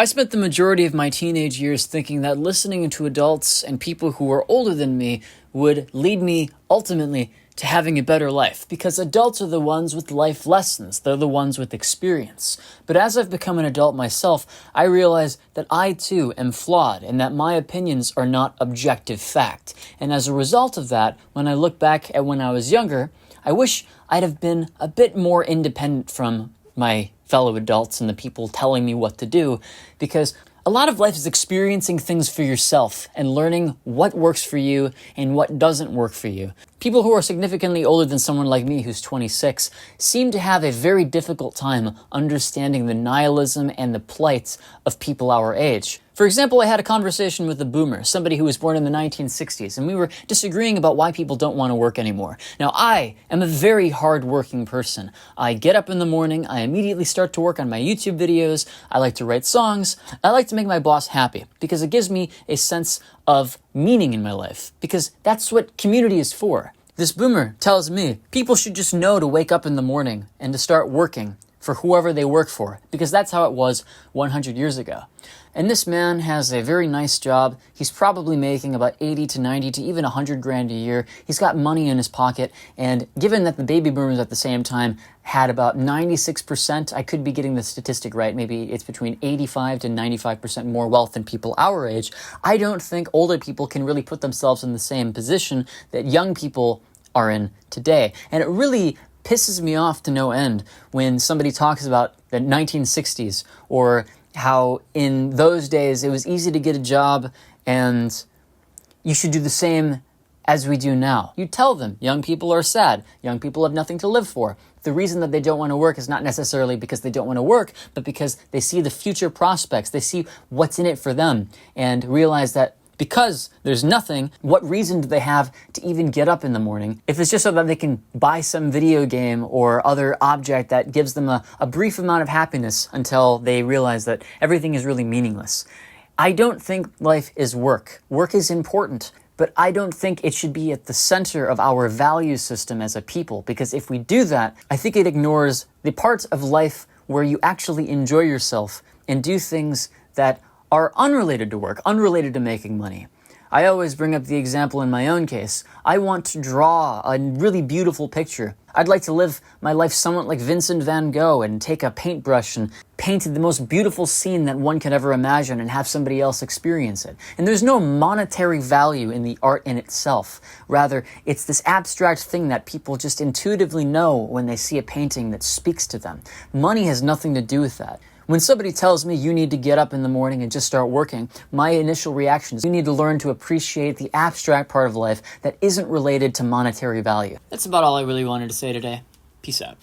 I spent the majority of my teenage years thinking that listening to adults and people who were older than me would lead me ultimately to having a better life, because adults are the ones with life lessons. They're the ones with experience. But as I've become an adult myself, I realize that I too am flawed and that my opinions are not objective fact. And as a result of that, when I look back at when I was younger, I wish I'd have been a bit more independent from my fellow adults and the people telling me what to do, because a lot of life is experiencing things for yourself and learning what works for you and what doesn't work for you. People who are significantly older than someone like me who's 26 seem to have a very difficult time understanding the nihilism and the plight of people our age. For example, I had a conversation with a boomer, somebody who was born in the 1960s, and we were disagreeing about why people don't want to work anymore. Now, I am a very hard-working person. I get up in the morning, I immediately start to work on my YouTube videos, I like to write songs, I like to make my boss happy, because it gives me a sense of meaning in my life, because that's what community is for. This boomer tells me people should just know to wake up in the morning and to start working for whoever they work for, because that's how it was 100 years ago. And this man has a very nice job. He's probably making about 80 to 90 to even 100 grand a year. He's got money in his pocket, and given that the baby boomers at the same time had about 96%, I could be getting the statistic right, maybe it's between 85 to 95% more wealth than people our age, I don't think older people can really put themselves in the same position that young people are in today. And it really pisses me off to no end when somebody talks about the 1960s or how in those days it was easy to get a job and you should do the same as we do now. You tell them young people are sad, young people have nothing to live for. The reason that they don't want to work is not necessarily because they don't want to work, but because they see the future prospects, they see what's in it for them, and realize that because there's nothing, what reason do they have to even get up in the morning if it's just so that they can buy some video game or other object that gives them a brief amount of happiness until they realize that everything is really meaningless? I don't think life is work. Work is important, but I don't think it should be at the center of our value system as a people, because if we do that, I think it ignores the parts of life where you actually enjoy yourself and do things that are unrelated to work, unrelated to making money. I always bring up the example in my own case. I want to draw a really beautiful picture. I'd like to live my life somewhat like Vincent van Gogh and take a paintbrush and paint the most beautiful scene that one could ever imagine and have somebody else experience it. And there's no monetary value in the art in itself. Rather, it's this abstract thing that people just intuitively know when they see a painting that speaks to them. Money has nothing to do with that. When somebody tells me you need to get up in the morning and just start working, my initial reaction is you need to learn to appreciate the abstract part of life that isn't related to monetary value. That's about all I really wanted to say today. Peace out.